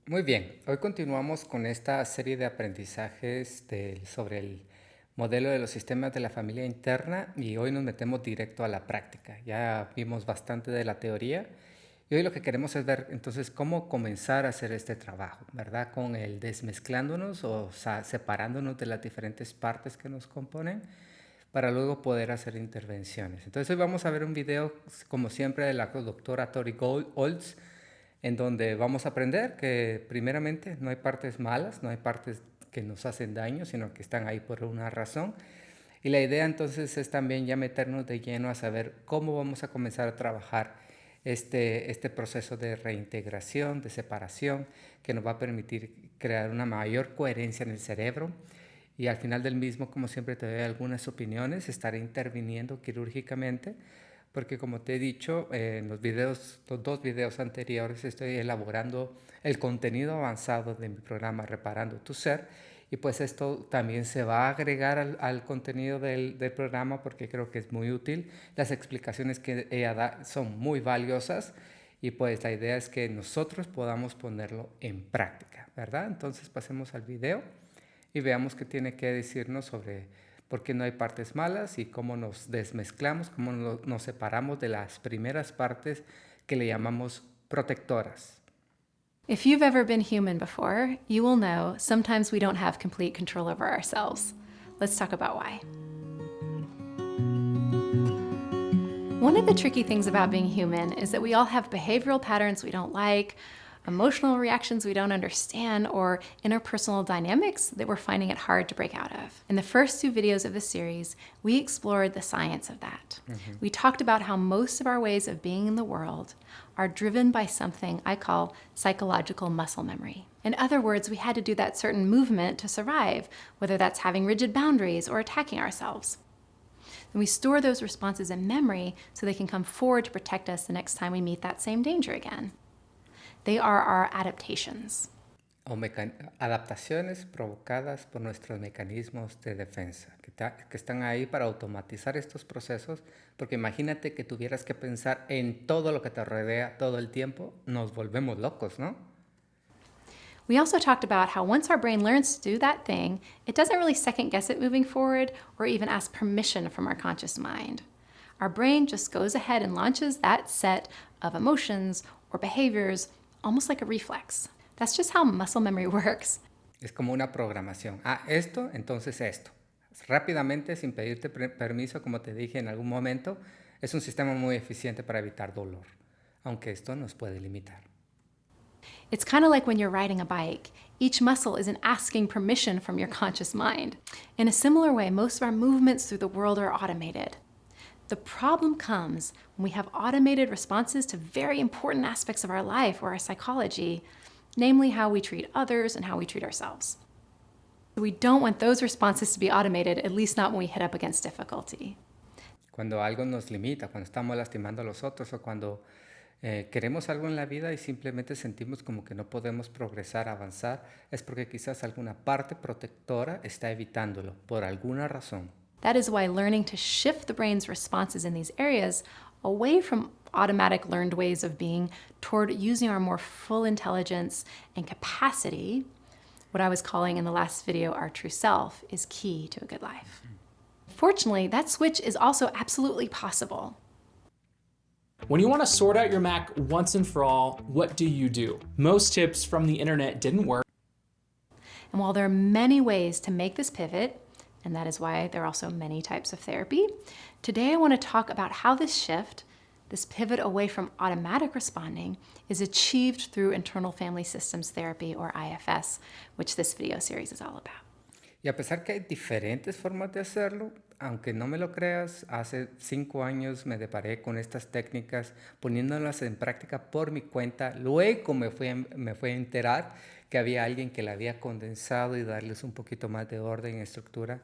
Muy bien, hoy continuamos con esta serie de aprendizajes sobre el modelo de los sistemas de la familia interna y hoy nos metemos directo a la práctica. Ya vimos bastante de la teoría y hoy lo que queremos es ver entonces cómo comenzar a hacer este trabajo, ¿verdad? Con el desmezclándonos o separándonos de las diferentes partes que nos componen para luego poder hacer intervenciones. Entonces hoy vamos a ver un video, como siempre, de la doctora Tori Olds, en donde vamos a aprender que primeramente no hay partes malas, no hay partes que nos hacen daño, sino que están ahí por una razón. Y la idea entonces es también ya meternos de lleno a saber cómo vamos a comenzar a trabajar este proceso de reintegración, de separación, que nos va a permitir crear una mayor coherencia en el cerebro. Y al final del mismo, como siempre, te doy algunas opiniones, estaré interviniendo quirúrgicamente porque como te he dicho, en los dos videos anteriores estoy elaborando el contenido avanzado de mi programa Reparando tu Ser y pues esto también se va a agregar al contenido del programa porque creo que es muy útil. Las explicaciones que ella da son muy valiosas y pues la idea es que nosotros podamos ponerlo en práctica, ¿verdad? Entonces pasemos al video y veamos qué tiene que decirnos sobre por qué no hay partes malas y cómo nos desmezclamos, cómo nos separamos de las primeras partes que le llamamos protectoras. If you've ever been human before, you will know sometimes we don't have complete control over ourselves. Let's talk about why. One of the tricky things about being human is that we all have behavioral patterns we don't like, emotional reactions we don't understand, or interpersonal dynamics that we're finding it hard to break out of. In the first two videos of this series, we explored the science of that. We talked about how most of our ways of being in the world are driven by something I call psychological muscle memory. In other words, we had to do that certain movement to survive, whether that's having rigid boundaries or attacking ourselves. And we store those responses in memory so they can come forward to protect us the next time we meet that same danger again. They are our adaptations. O adaptaciones provocadas por nuestros mecanismos de defensa, que están ahí para automatizar estos procesos, porque imagínate que tuvieras que pensar en todo lo que te rodea todo el tiempo, nos volvemos locos, ¿no? We also talked about how once our brain learns to do that thing, it doesn't really second guess it moving forward or even ask permission from our conscious mind. Our brain just goes ahead and launches that set of emotions or behaviors almost like a reflex. That's just how muscle memory works. Es como una programación. Ah, esto, entonces esto. Rápidamente, sin pedirte permiso, como te dije en algún momento, es un sistema muy eficiente para evitar dolor, aunque esto nos puede limitar. It's kind of like when you're riding a bike. Each muscle isn't asking permission from your conscious mind. In a similar way, most of our movements through the world are automated. The problem comes when we have automated responses to very important aspects of our life or our psychology, namely how we treat others and how we treat ourselves. We don't want those responses to be automated, at least not when we hit up against difficulty. Cuando algo nos limita, cuando estamos lastimando a los otros o cuando queremos algo en la vida y simplemente sentimos como que no podemos progresar, avanzar, es porque quizás alguna parte protectora está evitándolo por alguna razón. That is why learning to shift the brain's responses in these areas away from automatic learned ways of being toward using our more full intelligence and capacity, what I was calling in the last video our true self, is key to a good life. Fortunately, that switch is also absolutely possible. When you want to sort out your Mac once and for all, what do? Most tips from the internet didn't work. And while there are many ways to make this pivot, and that is why there are also many types of therapy, today I want to talk about how this shift, this pivot away from automatic responding, is achieved through internal family systems therapy, or IFS, which this video series is all about. Y a pesar que hay diferentes formas de hacerlo, aunque no me lo creas, hace 5 años me deparé con estas técnicas poniéndolas en práctica por mi cuenta. Luego me fui a enterar que había alguien que la había condensado y darles un poquito más de orden y estructura.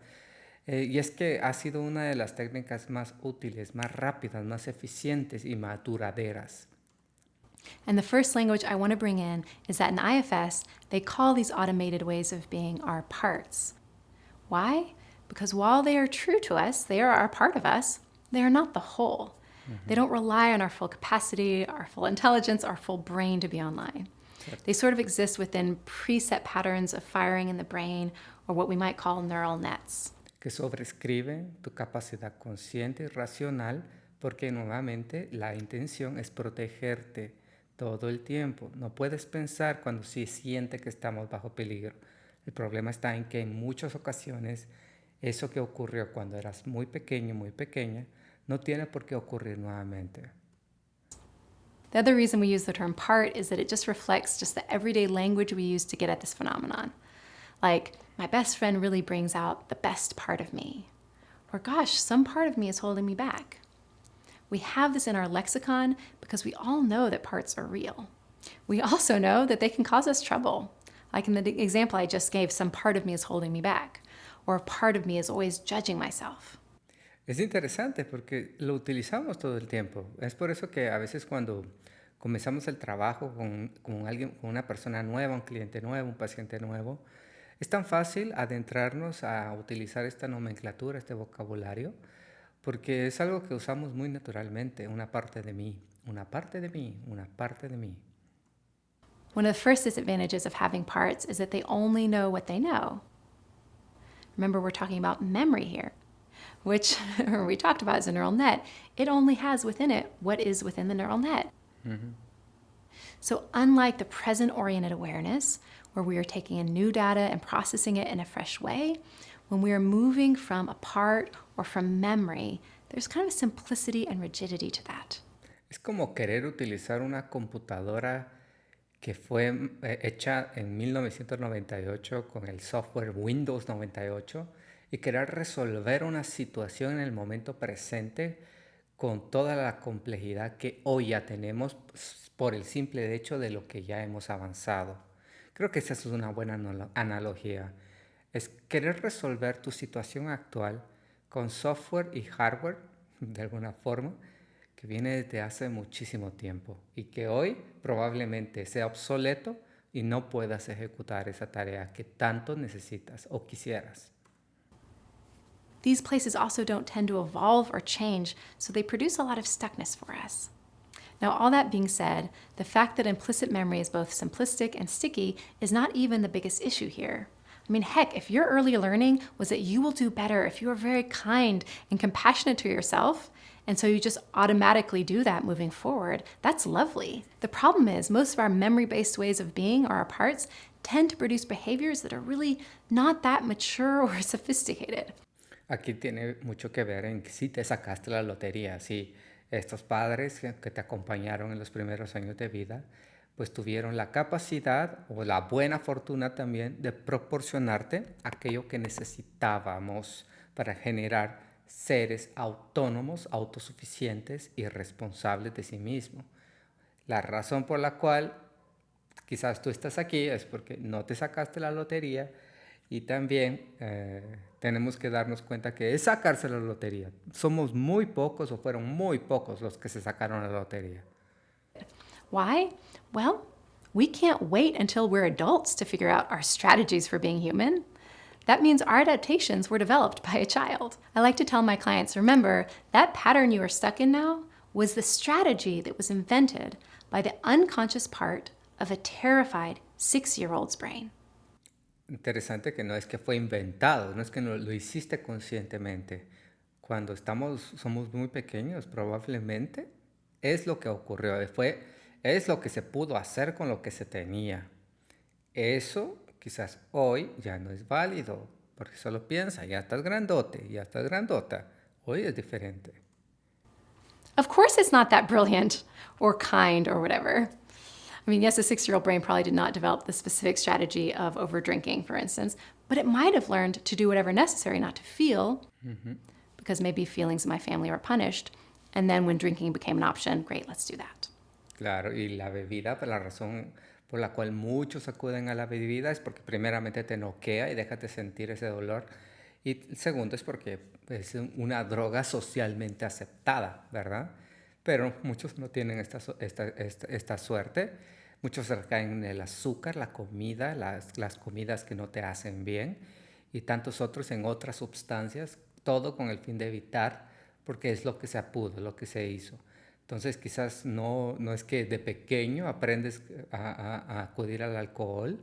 Y es que ha sido una de las técnicas más útiles, más rápidas, más eficientes y más duraderas. And the first language I want to bring in is that in IFS, they call these automated ways of being our parts. Why? Because while they are true to us, they are our part of us, they are not the whole. They don't rely on our full capacity, our full intelligence, our full brain to be online. They sort of exist within preset patterns of firing in the brain, or what we might call neural nets. Que sobrescriben tu capacidad consciente y racional, porque nuevamente la intención es protegerte todo el tiempo. No puedes pensar cuando sí siente que estamos bajo peligro. El problema está en que en muchas ocasiones eso que ocurrió cuando eras muy pequeño, muy pequeña, no tiene por qué ocurrir nuevamente. The other reason we use the term part is that it just reflects just the everyday language we use to get at this phenomenon. Like, my best friend really brings out the best part of me. Or, gosh, some part of me is holding me back. We have this in our lexicon because we all know that parts are real. We also know that they can cause us trouble. Like in the example I just gave, some part of me is holding me back. Or a part of me is always judging myself. Es interesante porque lo utilizamos todo el tiempo. Es por eso que a veces cuando comenzamos el trabajo con alguien, con una persona nueva, un cliente nuevo, un paciente nuevo, es tan fácil adentrarnos a utilizar esta nomenclatura, este vocabulario, porque es algo que usamos muy naturalmente, una parte de mí, una parte de mí, una parte de mí. One of the first disadvantages of having parts is that they only know what they know. Remember, we're talking about memory here, which we talked about as a neural net. It only has within it what is within the neural net. So unlike the present-oriented awareness, where we are taking in new data and processing it in a fresh way, when we are moving from a part or from memory, there's kind of a simplicity and rigidity to that. Es como querer utilizar una computadora que fue hecha en 1998 con el software Windows 98 y querer resolver una situación en el momento presente con toda la complejidad que hoy ya tenemos por el simple hecho de lo que ya hemos avanzado. Creo que esa es una buena analogía. Es querer resolver tu situación actual con software y hardware, de alguna forma, que viene desde hace muchísimo tiempo y que hoy probablemente sea obsoleto y no puedas ejecutar esa tarea que tanto necesitas o quisieras. These places also don't tend to evolve or change, so they produce a lot of stuckness for us. Now, all that being said, the fact that implicit memory is both simplistic and sticky is not even the biggest issue here. I mean, heck, if your early learning was that you will do better if you are very kind and compassionate to yourself, and so you just automatically do that moving forward, that's lovely. The problem is most of our memory-based ways of being, or our parts, tend to produce behaviors that are really not that mature or sophisticated. Aquí tiene mucho que ver en que si te sacaste la lotería, si estos padres que te acompañaron en los primeros años de vida, pues tuvieron la capacidad o la buena fortuna también de proporcionarte aquello que necesitábamos para generar seres autónomos, autosuficientes y responsables de sí mismos. La razón por la cual quizás tú estás aquí es porque no te sacaste la lotería y también tenemos que darnos cuenta que es sacarse la lotería. Somos muy pocos o fueron muy pocos los que se sacaron la lotería. Why? Well, we can't wait until we're adults to figure out our strategies for being human. That means our adaptations were developed by a child. I like to tell my clients, remember, that pattern you are stuck in now was the strategy that was invented by the unconscious part of a terrified 6-year-old's brain. Interesante que no es que fue inventado, no es que lo hiciste conscientemente. Cuando somos muy pequeños, probablemente es lo que ocurrió, es lo que se pudo hacer con lo que se tenía. Eso quizás hoy ya no es válido, porque solo piensa, ya estás grandote, ya estás grandota. Hoy es diferente. Of course it's not that brilliant or kind or whatever. I mean, yes, a 6-year-old brain probably did not develop the specific strategy of over-drinking, for instance, but it might have learned to do whatever necessary not to feel, because maybe feelings in my family were punished, and then when drinking became an option, great, let's do that. Claro, y la bebida, la razón por la cual muchos acuden a la bebida es porque primeramente te noquea y déjate sentir ese dolor. Y segundo es porque es una droga socialmente aceptada, ¿verdad? Pero muchos no tienen esta suerte. Muchos recaen en el azúcar, la comida, las comidas que no te hacen bien y tantos otros en otras sustancias, todo con el fin de evitar, porque es lo que se pudo, lo que se hizo. Entonces quizás no es que de pequeño aprendes a acudir al alcohol,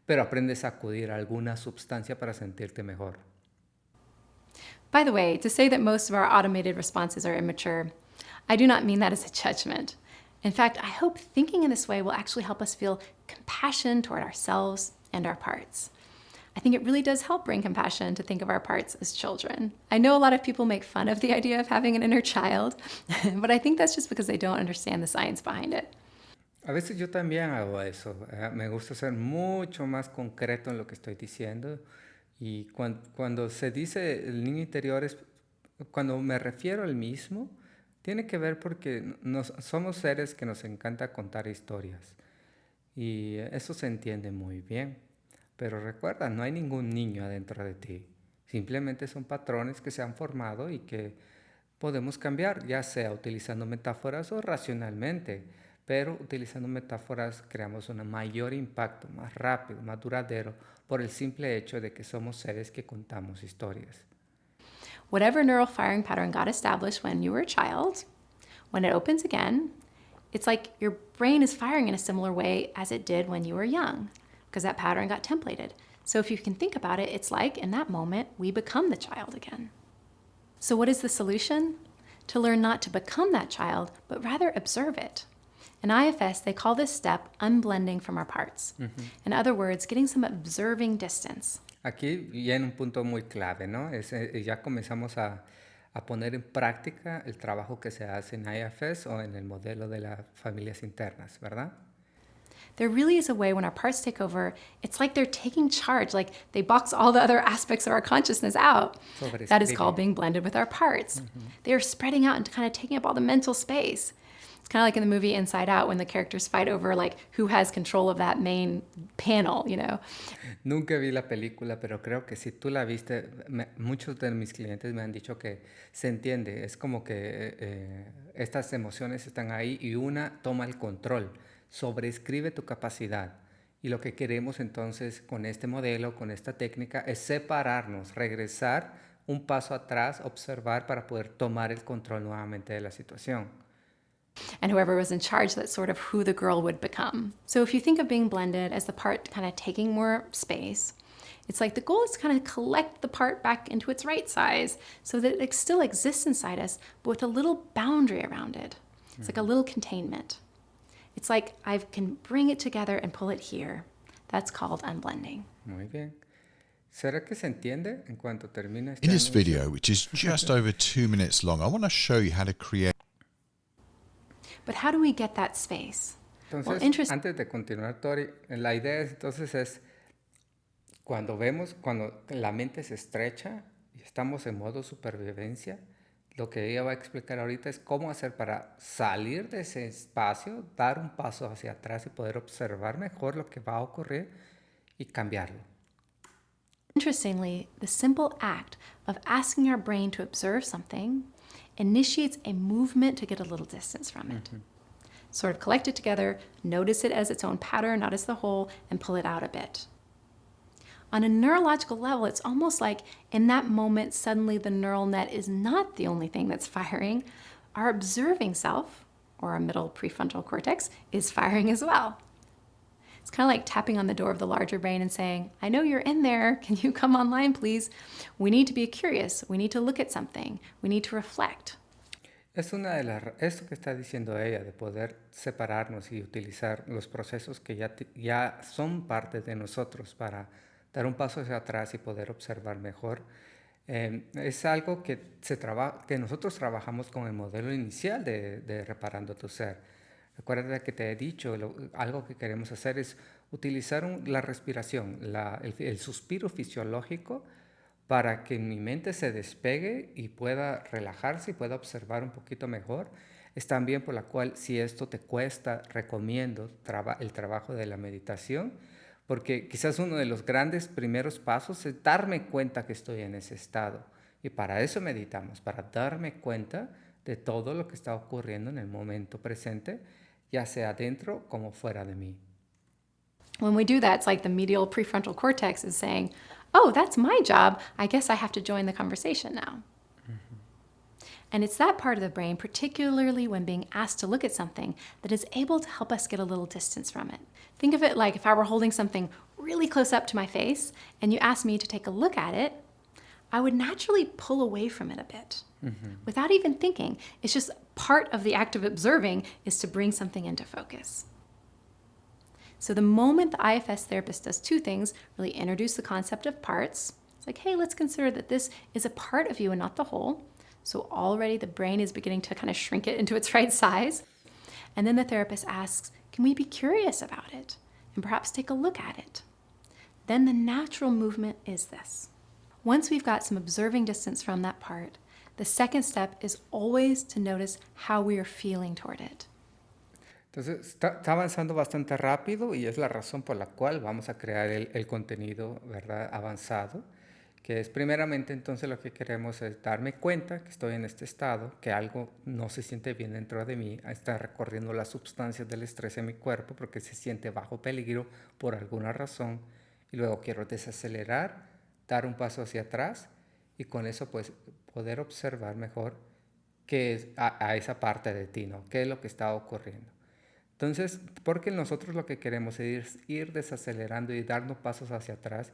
pero aprendes a acudir a alguna sustancia para sentirte mejor. By the way, to say that most of our automated responses are immature, I do not mean that as a judgment. In fact, I hope thinking in this way will actually help us feel compassion toward ourselves and our parts. I think it really does help bring compassion to think of our parts as children. I know a lot of people make fun of the idea of having an inner child, but I think that's just because they don't understand the science behind it. A veces yo también hago eso. Me gusta ser mucho más concreto en lo que estoy diciendo. Y cuando se dice el niño interior, cuando me refiero al mismo, tiene que ver porque somos seres que nos encanta contar historias. Y eso se entiende muy bien. Pero recuerda, no hay ningún niño adentro de ti. Simplemente son patrones que se han formado y que podemos cambiar, ya sea utilizando metáforas o racionalmente. Pero utilizando metáforas creamos un mayor impacto, más rápido, más duradero, por el simple hecho de que somos seres que contamos historias. Whatever neural firing pattern got established when you were a child, when it opens again, it's like your brain is firing in a similar way as it did when you were young, because that pattern got templated. So if you can think about it, it's like in that moment, we become the child again. So what is the solution? To learn not to become that child, but rather observe it. In IFS, they call this step unblending from our parts. In other words, getting some observing distance. Aquí viene un punto muy clave, ¿no? Ya comenzamos a poner en práctica el trabajo que se hace en IFS o en el modelo de las familias internas, ¿verdad? There really is a way when our parts take over, it's like they're taking charge, like they box all the other aspects of our consciousness out. That is called being blended with our parts. They are spreading out and kind of taking up all the mental space. It's kind of like in the movie Inside Out when the characters fight over like who has control of that main panel, you know. Nunca vi la película, pero creo que si tú la viste, muchos de mis clientes me han dicho que se entiende. Es como que estas emociones están ahí y una toma el control. Sobreescribe tu capacidad. Y lo que queremos entonces con este modelo, con esta técnica, es separarnos, regresar un paso atrás, observar para poder tomar el control nuevamente de la situación. And whoever was in charge, that's sort of who the girl would become. So if you think of being blended as the part kind of taking more space, it's like the goal is to kind of collect the part back into its right size so that it still exists inside us, but with a little boundary around it. It's like a little containment. It's like I can bring it together and pull it here. That's called unblending. Muy bien. ¿Será que se entiende en cuanto termine este In this anuncio? video, which is just over 2 minutes long, I want to show you how to create. But how do we get that space? Entonces, antes de continuar, Tori, la idea entonces es cuando la mente se estrecha y estamos en modo supervivencia, lo que ella va a explicar ahorita es cómo hacer para salir de ese espacio, dar un paso hacia atrás y poder observar mejor lo que va a ocurrir y cambiarlo. Interestingly, the simple act of asking our brain to observe something initiates a movement to get a little distance from it. Sort of collect it together, notice it as its own pattern, not as the whole, and pull it out a bit. On a neurological level, it's almost like in that moment, suddenly the neural net is not the only thing that's firing. Our observing self, or our middle prefrontal cortex, is firing as well. It's kind of like tapping on the door of the larger brain and saying, I know you're in there. Can you come online, please? We need to be curious. We need to look at something. We need to reflect. Es esto que está diciendo ella, de poder separarnos y utilizar los procesos que ya son parte de nosotros para dar un paso hacia atrás y poder observar mejor. Es algo que nosotros trabajamos con el modelo inicial de Reparando tu Ser. Recuerda que te he dicho, algo que queremos hacer es utilizar la respiración, el suspiro fisiológico para que mi mente se despegue y pueda relajarse y pueda observar un poquito mejor. Es también por la cual, si esto te cuesta, recomiendo el trabajo de la meditación, porque quizás uno de los grandes primeros pasos es darme cuenta que estoy en ese estado. Y para eso meditamos, para darme cuenta de todo lo que está ocurriendo en el momento presente, ya sea dentro como fuera de mí. When we do that, it's like the medial prefrontal cortex is saying, oh, that's my job. I guess I have to join the conversation now. And it's that part of the brain, particularly when being asked to look at something, that is able to help us get a little distance from it. Think of it like if I were holding something really close up to my face and you asked me to take a look at it, I would naturally pull away from it a bit without even thinking. It's just part of the act of observing is to bring something into focus. So the moment the IFS therapist does two things, really introduce the concept of parts. It's like, hey, let's consider that this is a part of you and not the whole. So already the brain is beginning to kind of shrink it into its right size. And then the therapist asks, can we be curious about it and perhaps take a look at it? Then the natural movement is this. Once we've got some observing distance from that part, the second step is always to notice how we are feeling toward it. Entonces, está avanzando bastante rápido y es la razón por la cual vamos a crear el contenido, ¿verdad?, avanzado, que es primeramente entonces lo que queremos es darme cuenta que estoy en este estado, que algo no se siente bien dentro de mí, está recorriendo las sustancias del estrés en mi cuerpo porque se siente bajo peligro por alguna razón, y luego quiero desacelerar, dar un paso hacia atrás y con eso pues poder observar mejor qué es a esa parte de ti, ¿no? ¿Qué es lo que está ocurriendo? Entonces, porque nosotros lo que queremos es ir desacelerando y darnos pasos hacia atrás,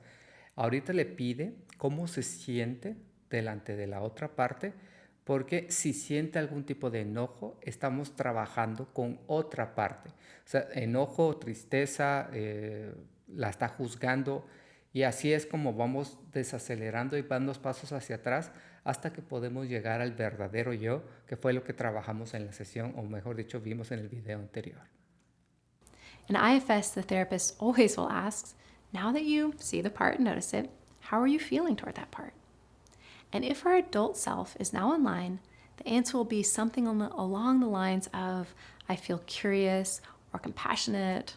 ahorita le pide cómo se siente delante de la otra parte, porque si siente algún tipo de enojo, estamos trabajando con otra parte. O sea, enojo, tristeza, la está juzgando, y así es como vamos desacelerando y dando pasos hacia atrás hasta que podemos llegar al verdadero yo, que fue lo que trabajamos en la sesión, o mejor dicho, vimos en el video anterior. In IFS, the therapist always will ask, now that you see the part and notice it, how are you feeling toward that part? And if our adult self is now in line, the answer will be something along the lines of, I feel curious or compassionate,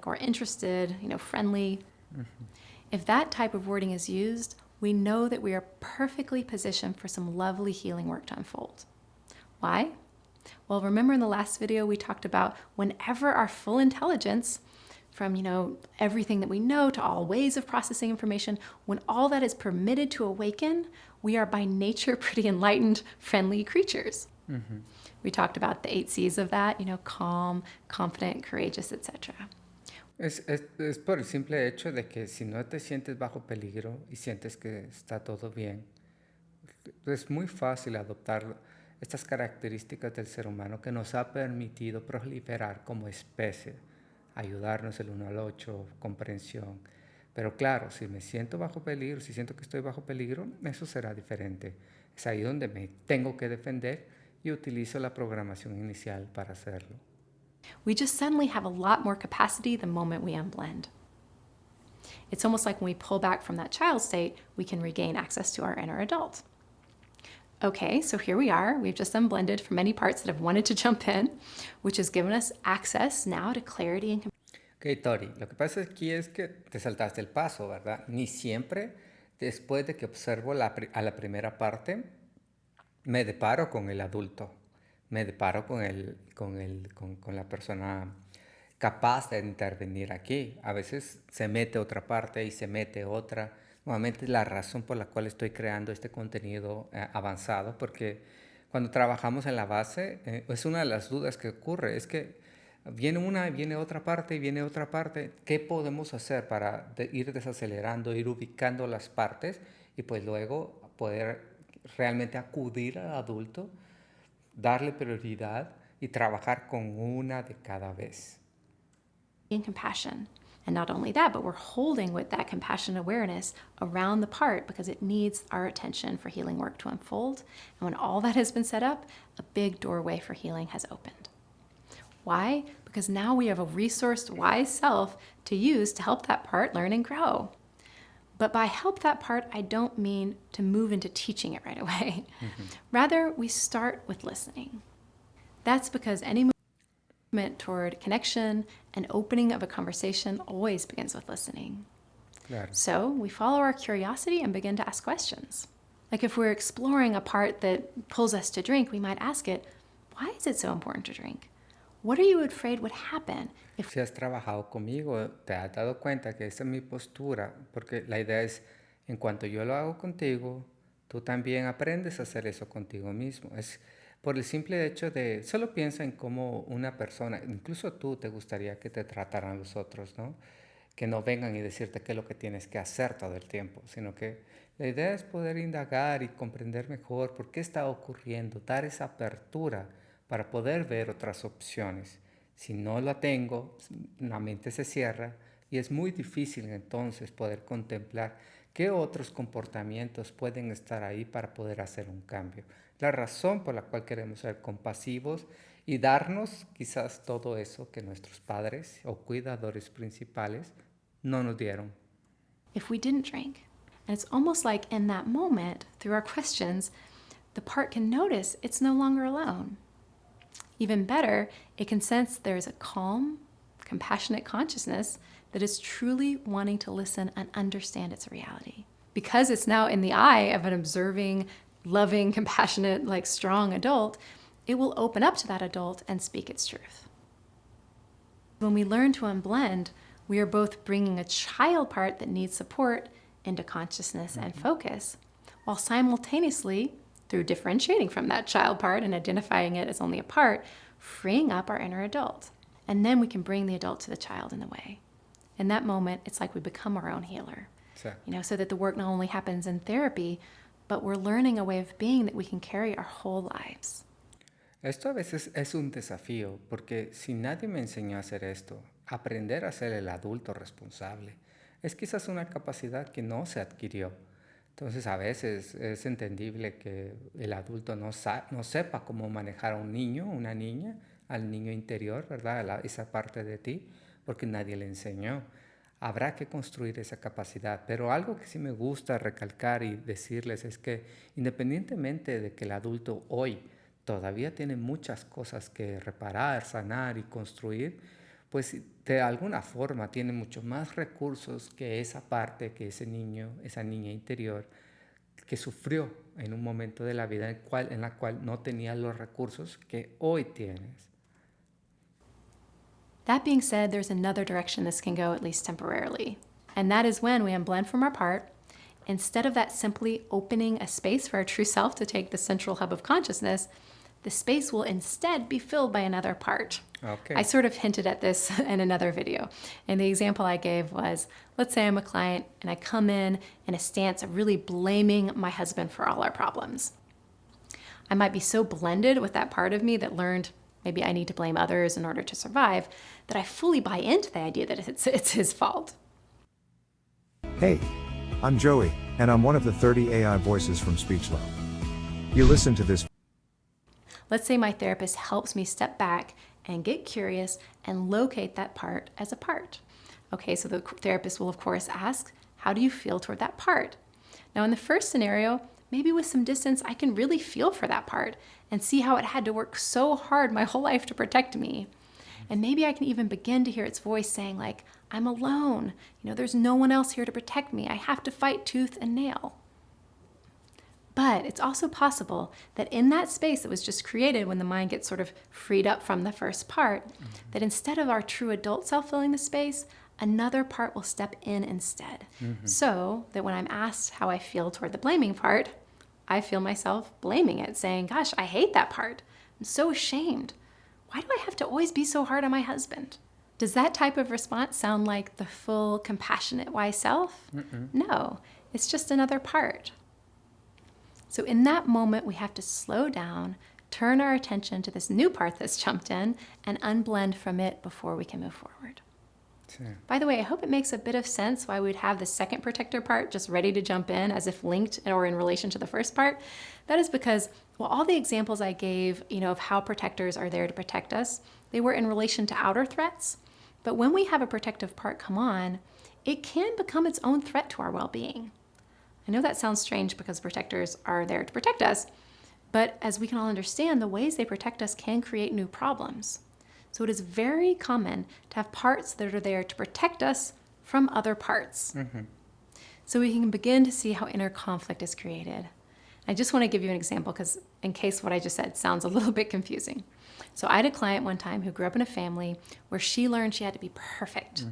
or interested, friendly. If that type of wording is used, we know that we are perfectly positioned for some lovely healing work to unfold. Why? Well, remember in the last video we talked about whenever our full intelligence, from everything that we know to all ways of processing information, when all that is permitted to awaken, we are by nature pretty enlightened, friendly creatures. We talked about the 8 C's of that, calm, confident, courageous, etc. Es por el simple hecho de que si no te sientes bajo peligro y sientes que está todo bien, es muy fácil adoptar estas características del ser humano que nos ha permitido proliferar como especie, ayudarnos el uno al otro, comprensión. Pero claro, si me siento bajo peligro, si siento que estoy bajo peligro, eso será diferente. Es ahí donde me tengo que defender y utilizo la programación inicial para hacerlo. We just suddenly have a lot more capacity the moment we unblend. It's almost like when we pull back from that child state, we can regain access to our inner adult. Okay, so here we are. We've just unblended from many parts that have wanted to jump in, which has given us access now to clarity and Ok, Tori, lo que pasa aquí es que te saltaste el paso, ¿verdad? Ni siempre después de que observo a la primera parte, me deparo con el adulto, me deparo con la persona capaz de intervenir aquí. A veces se mete otra parte y se mete otra. Nuevamente la razón por la cual estoy creando este contenido avanzado, porque cuando trabajamos en la base, es una de las dudas que ocurre, es que viene una, viene otra parte y viene otra parte. ¿Qué podemos hacer para ir desacelerando, ir ubicando las partes y pues luego poder realmente acudir al adulto, darle prioridad y trabajar con una de cada vez? and compassion. And not only that, but we're holding with that compassion awareness around the part because it needs our attention for healing work to unfold. And when all that has been set up, a big doorway for healing has opened. Why? Because now we have a resourced, wise self to use to help that part learn and grow. But by help that part, I don't mean to move into teaching it right away. Rather, we start with listening. That's because any movement toward connection and opening of a conversation always begins with listening. Claro. So we follow our curiosity and begin to ask questions. Like if we're exploring a part that pulls us to drink, we might ask it, why is it so important to drink? What are you afraid would happen if... Si has trabajado conmigo, te has dado cuenta que esa es mi postura, porque la idea es, en cuanto yo lo hago contigo, Tú también aprendes a hacer eso contigo mismo. Es por el simple hecho de, solo piensa en cómo una persona, incluso tú, te gustaría que te trataran los otros, ¿no? Que no vengan y decirte qué es lo que tienes que hacer todo el tiempo, sino que la idea es poder indagar y comprender mejor por qué está ocurriendo, dar esa apertura para poder ver otras opciones. Si no la tengo, la mente se cierra y es muy difícil entonces poder contemplar qué otros comportamientos pueden estar ahí para poder hacer un cambio. La razón por la cual queremos ser compasivos y darnos quizás todo eso que nuestros padres o cuidadores principales no nos dieron. If we didn't drink. And it's almost like in that moment, through our questions, the part can notice it's no longer alone. Even better, it can sense there's a calm, compassionate consciousness that is truly wanting to listen and understand its reality. Because it's now in the eye of an observing, loving, compassionate, strong adult, it will open up to that adult and speak its truth. When we learn to unblend, we are both bringing a child part that needs support into consciousness and focus, while simultaneously, through differentiating from that child part and identifying it as only a part, freeing up our inner adult. And then we can bring the adult to the child in the way. In that moment, it's like we become our own healer. So that the work not only happens in therapy, but we're learning a way of being that we can carry our whole lives. Esto a veces es un desafío, porque si nadie me enseñó a hacer esto, aprender a ser el adulto responsable, es quizás una capacidad que no se adquirió. Entonces a veces es entendible que el adulto no sepa cómo manejar a un niño, una niña, al niño interior, ¿verdad? Esa parte de ti, porque nadie le enseñó. Habrá que construir esa capacidad, pero algo que sí me gusta recalcar y decirles es que independientemente de que el adulto hoy todavía tiene muchas cosas que reparar, sanar y construir, pues de alguna forma tiene mucho más recursos que esa parte, que ese niño, esa niña interior que sufrió en un momento de la vida en la cual no tenía los recursos que hoy tienes. That being said, there's another direction this can go, at least temporarily. And that is when we unblend from our part. Instead of that simply opening a space for our true self to take the central hub of consciousness, the space will instead be filled by another part. Okay. I sort of hinted at this in another video. And the example I gave was, let's say I'm a client and I come in a stance of really blaming my husband for all our problems. I might be so blended with that part of me that learned maybe I need to blame others in order to survive, that I fully buy into the idea that it's his fault. Hey, I'm Joey, and I'm one of the 30 AI voices from SpeechLab. You listen to this. Let's say my therapist helps me step back and get curious and locate that part as a part. Okay, so the therapist will of course ask, how do you feel toward that part? Now in the first scenario, maybe with some distance, I can really feel for that part and see how it had to work so hard my whole life to protect me. And maybe I can even begin to hear its voice saying I'm alone. There's no one else here to protect me. I have to fight tooth and nail. But it's also possible that in that space that was just created when the mind gets sort of freed up from the first part, that instead of our true adult self filling the space, another part will step in instead. So that when I'm asked how I feel toward the blaming part, I feel myself blaming it, saying, gosh, I hate that part. I'm so ashamed. Why do I have to always be so hard on my husband? Does that type of response sound like the full, compassionate, wise self? No, it's just another part. So in that moment, we have to slow down, turn our attention to this new part that's jumped in, and unblend from it before we can move forward. Sure. By the way, I hope it makes a bit of sense why we'd have the second protector part just ready to jump in as if linked or in relation to the first part. That is because, all the examples I gave, of how protectors are there to protect us, they were in relation to outer threats. But when we have a protective part come on, it can become its own threat to our well-being. I know that sounds strange because protectors are there to protect us, but as we can all understand, the ways they protect us can create new problems. So it is very common to have parts that are there to protect us from other parts. So we can begin to see how inner conflict is created. I just want to give you an example because in case what I just said sounds a little bit confusing. So I had a client one time who grew up in a family where she learned she had to be perfect.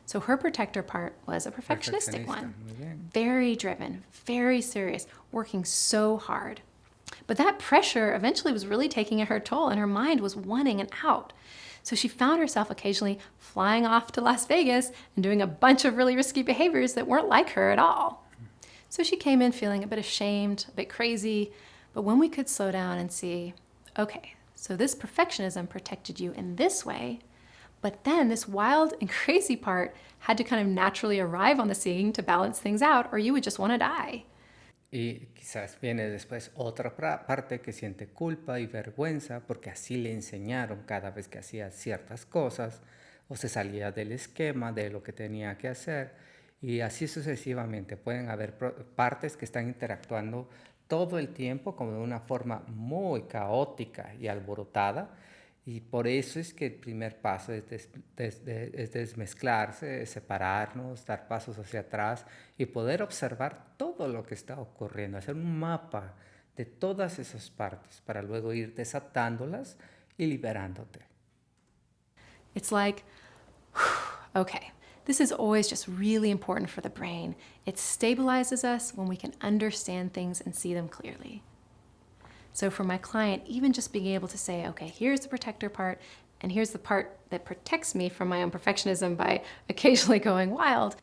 So her protector part was a perfectionistic Perfeccionista, one. muy bien. Very driven, very serious, working so hard. But that pressure eventually was really taking her toll, and her mind was wanting an out. So she found herself occasionally flying off to Las Vegas and doing a bunch of really risky behaviors that weren't like her at all. So she came in feeling a bit ashamed, a bit crazy, but when we could slow down and see, okay, so this perfectionism protected you in this way, but then this wild and crazy part had to kind of naturally arrive on the scene to balance things out, or you would just want to die. Y quizás viene después otra parte que siente culpa y vergüenza porque así le enseñaron cada vez que hacía ciertas cosas o se salía del esquema de lo que tenía que hacer y así sucesivamente. Pueden haber partes que están interactuando todo el tiempo como de una forma muy caótica y alborotada y por eso es que el primer paso es desmezclarse, es separarnos, dar pasos hacia atrás y poder observar todo lo que está ocurriendo, hacer un mapa de todas esas partes para luego ir desatándolas y liberándote. It's like, okay, this is always just really important for the brain. It stabilizes us when we can understand things and see them clearly. So for my client, even just being able to say, okay, here's the protector part, and here's the part that protects me from my own perfectionism by occasionally going wild,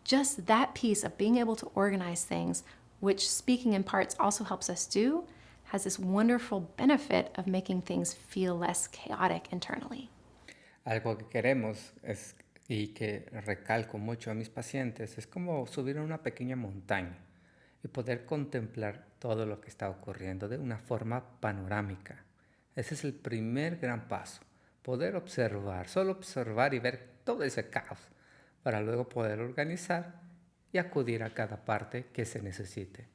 just that piece of being able to organize things, which speaking in parts also helps us do, has this wonderful benefit of making things feel less chaotic internally. Algo que queremos es, y que recalco mucho a mis pacientes es como subir a una pequeña montaña y poder contemplar todo lo que está ocurriendo de una forma panorámica. Ese es el primer gran paso, poder observar, solo observar y ver todo ese caos para luego poder organizar y acudir a cada parte que se necesite.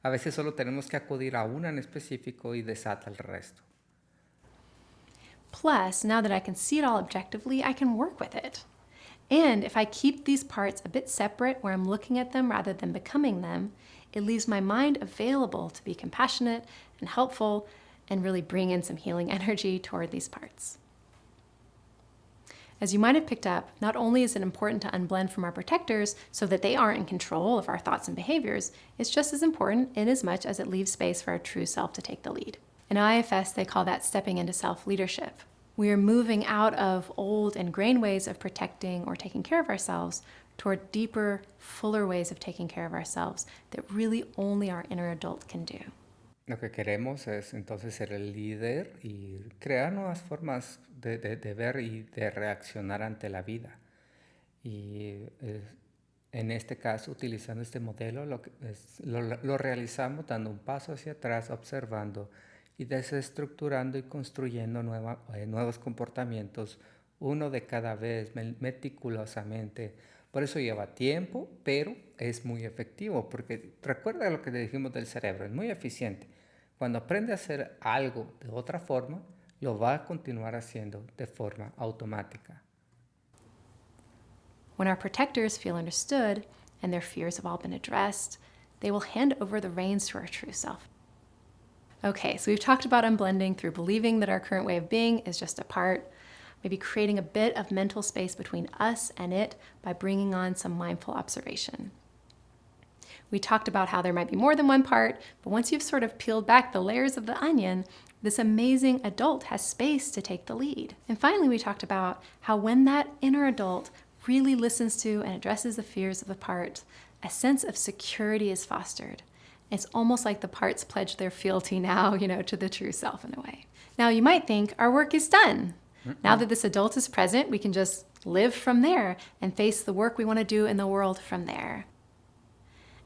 A veces solo tenemos que acudir a una en específico y desata el resto. Plus, now that I can see it all objectively, I can work with it. And if I keep these parts a bit separate where I'm looking at them rather than becoming them, it leaves my mind available to be compassionate and helpful and really bring in some healing energy toward these parts. As you might have picked up, not only is it important to unblend from our protectors so that they aren't in control of our thoughts and behaviors, it's just as important in as much as it leaves space for our true self to take the lead. In IFS, they call that stepping into self-leadership. We are moving out of old ingrained ways of protecting or taking care of ourselves toward deeper, fuller ways of taking care of ourselves that really only our inner adult can do. Lo que queremos es entonces ser el líder y crear nuevas formas de ver y de reaccionar ante la vida. Y en este caso, utilizando este modelo, lo realizamos dando un paso hacia atrás, observando y desestructurando y construyendo nuevos comportamientos, uno de cada vez, meticulosamente. Por eso lleva tiempo, pero es muy efectivo, porque recuerda lo que le dijimos del cerebro, es muy eficiente. Cuando aprende a hacer algo de otra forma, lo va a continuar haciendo de forma automática. When our protectors feel understood and their fears have all been addressed, they will hand over the reins to our true self. Okay, so we've talked about unblending through believing that our current way of being is just a part, maybe creating a bit of mental space between us and it by bringing on some mindful observation. We talked about how there might be more than one part, but once you've sort of peeled back the layers of the onion, this amazing adult has space to take the lead. And finally, we talked about how when that inner adult really listens to and addresses the fears of the part, a sense of security is fostered. It's almost like the parts pledge their fealty now, to the true self in a way. Now, you might think our work is done. Now that this adult is present, we can just live from there and face the work we want to do in the world from there.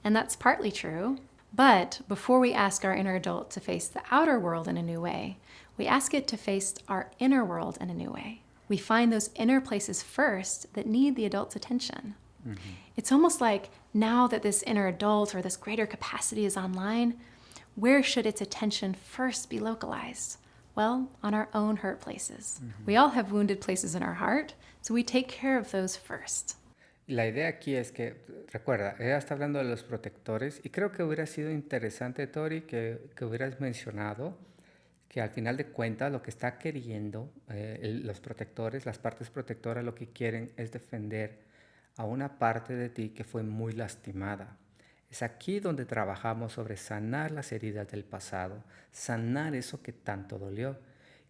And that's partly true. But before we ask our inner adult to face the outer world in a new way, we ask it to face our inner world in a new way. We find those inner places first that need the adult's attention. Mm-hmm. It's almost like now that this inner adult or this greater capacity is online, where should its attention first be localized? Well, on our own hurt places. Mm-hmm. We all have wounded places in our heart, so we take care of those first. La idea aquí es que, recuerda, ella está hablando de los protectores y creo que hubiera sido interesante, Tori, que hubieras mencionado que al final de cuentas lo que está queriendo los protectores, las partes protectoras, lo que quieren es defender a una parte de ti que fue muy lastimada. Es aquí donde trabajamos sobre sanar las heridas del pasado, sanar eso que tanto dolió.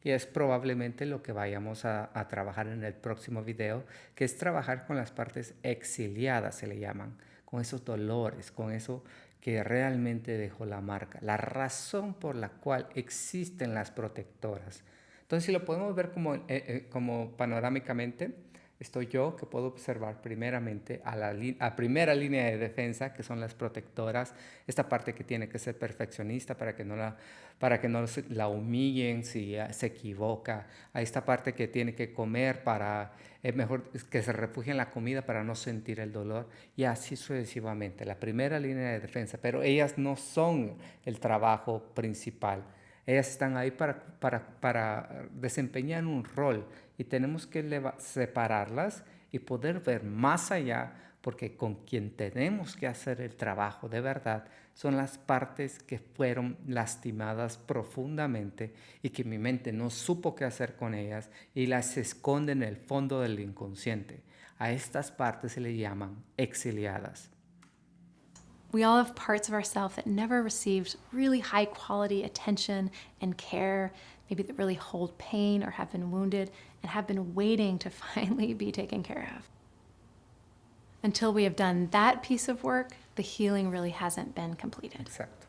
Y es probablemente lo que vayamos a trabajar en el próximo video, que es trabajar con las partes exiliadas, se le llaman, con esos dolores, con eso que realmente dejó la marca, la razón por la cual existen las protectoras. Entonces, si lo podemos ver como panorámicamente, estoy yo que puedo observar primeramente a primera línea de defensa, que son las protectoras, esta parte que tiene que ser perfeccionista para que no la humillen si se equivoca, a esta parte que tiene que comer para, mejor que se refugie en la comida para no sentir el dolor, y así sucesivamente, la primera línea de defensa, pero ellas no son el trabajo principal. Ellas están ahí para desempeñar un rol y tenemos que separarlas y poder ver más allá, porque con quien tenemos que hacer el trabajo de verdad son las partes que fueron lastimadas profundamente y que mi mente no supo qué hacer con ellas y las esconde en el fondo del inconsciente. A estas partes se le llaman exiliadas. We all have parts of ourselves that never received really high quality attention and care, maybe that really hold pain or have been wounded and have been waiting to finally be taken care of. Until we have done that piece of work, the healing really hasn't been completed. Exacto.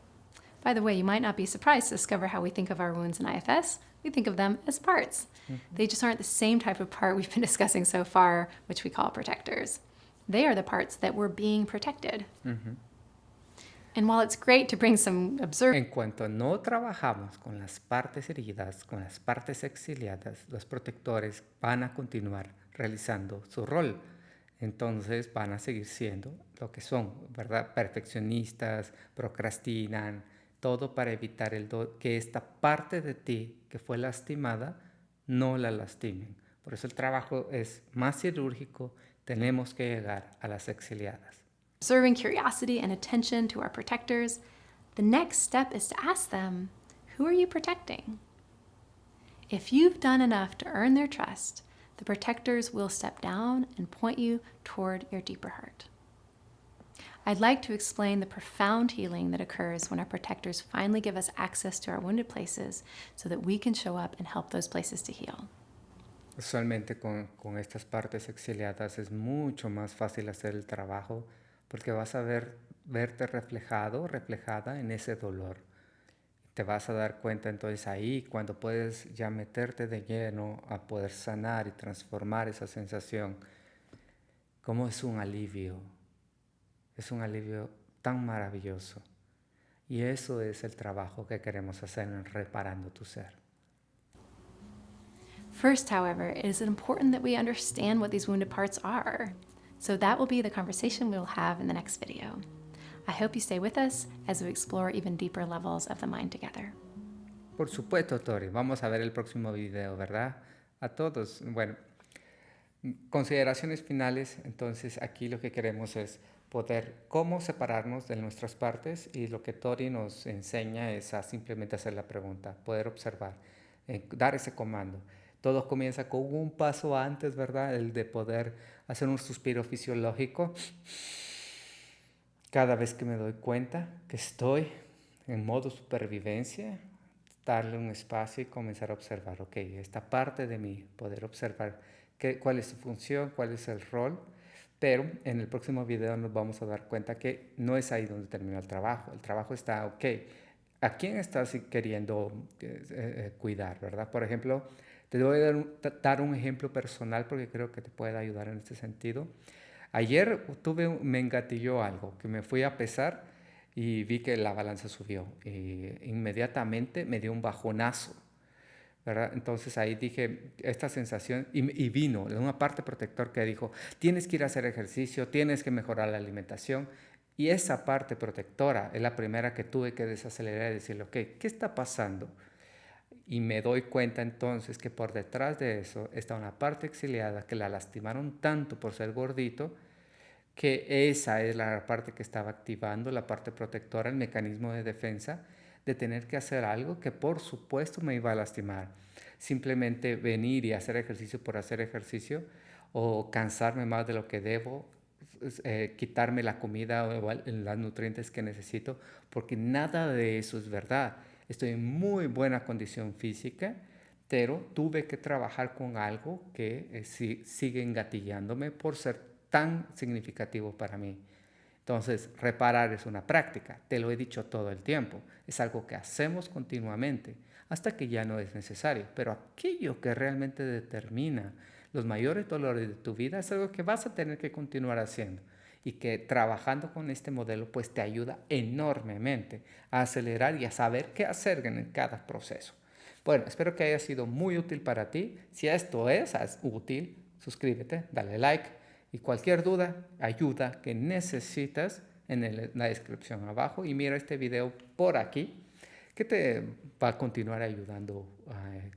By the way, you might not be surprised to discover how we think of our wounds in IFS. We think of them as parts. They just aren't the same type of part we've been discussing so far, which we call protectors. They are the parts that were being protected. And while it's great to bring some En cuanto no trabajamos con las partes heridas, con las partes exiliadas, los protectores van a continuar realizando su rol. Entonces van a seguir siendo lo que son, ¿verdad? Perfeccionistas, procrastinan, todo para evitar que esta parte de ti que fue lastimada no la lastimen. Por eso el trabajo es más cirúrgico, tenemos que llegar a las exiliadas. observing curiosity and attention to our protectors, the next step is to ask them, who are you protecting? If you've done enough to earn their trust, the protectors will step down and point you toward your deeper heart. I'd like to explain the profound healing that occurs when our protectors finally give us access to our wounded places so that we can show up and help those places to heal. Usualmente con estas partes exiliadas es mucho más fácil hacer el trabajo porque vas a verte reflejada en ese dolor. Te vas a dar cuenta entonces ahí cuando puedes ya meterte de lleno a poder sanar y transformar esa sensación. Cómo es un alivio tan maravilloso. Y eso es el trabajo que queremos hacer en Reparando tu Ser. First, however, it is important that we understand what these wounded parts are. So that will be the conversation we will have in the next video. I hope you stay with us as we explore even deeper levels of the mind together. Por supuesto, Tori. Vamos a ver el próximo video, ¿verdad? A todos. Bueno, consideraciones finales. Entonces, aquí lo que queremos es poder cómo separarnos de nuestras partes, y lo que Tori nos enseña es a simplemente hacer la pregunta, poder observar, dar ese comando. Todo comienza con un paso antes, ¿verdad? El de poder hacer un suspiro fisiológico. Cada vez que me doy cuenta que estoy en modo supervivencia, darle un espacio y comenzar a observar, ok, esta parte de mí, poder observar cuál es su función, cuál es el rol, pero en el próximo video nos vamos a dar cuenta que no es ahí donde termina el trabajo. El trabajo está, ok, ¿a quién estás queriendo cuidar, verdad? Por ejemplo, te voy a dar un ejemplo personal porque creo que te puede ayudar en este sentido. Ayer me engatilló algo, que me fui a pesar y vi que la balanza subió. Y inmediatamente me dio un bajonazo, ¿verdad? Entonces ahí dije, esta sensación, y vino una parte protector que dijo, tienes que ir a hacer ejercicio, tienes que mejorar la alimentación. Y esa parte protectora es la primera que tuve que desacelerar y decirle, ok, ¿qué está pasando? Y me doy cuenta entonces que por detrás de eso está una parte exiliada que la lastimaron tanto por ser gordito, que esa es la parte que estaba activando la parte protectora, el mecanismo de defensa, de tener que hacer algo que por supuesto me iba a lastimar. Simplemente venir y hacer ejercicio por hacer ejercicio, o cansarme más de lo que debo, quitarme la comida o los nutrientes que necesito, porque nada de eso es verdad. Estoy en muy buena condición física, pero tuve que trabajar con algo que sigue engatillándome por ser tan significativo para mí. Entonces, reparar es una práctica, te lo he dicho todo el tiempo, es algo que hacemos continuamente hasta que ya no es necesario, pero aquello que realmente determina los mayores dolores de tu vida es algo que vas a tener que continuar haciendo y que trabajando con este modelo pues te ayuda enormemente a acelerar y a saber qué hacer en cada proceso. Bueno, espero que haya sido muy útil para ti. Si esto es útil, suscríbete, dale like y cualquier duda, ayuda que necesitas en la descripción abajo y mira este video por aquí que te va a continuar ayudando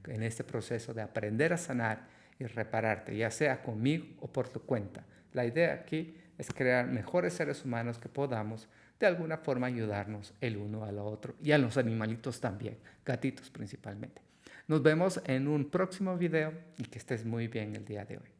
en este proceso de aprender a sanar y repararte, ya sea conmigo o por tu cuenta. La idea aquí es crear mejores seres humanos que podamos de alguna forma ayudarnos el uno al otro y a los animalitos también, gatitos principalmente. Nos vemos en un próximo video y que estés muy bien el día de hoy.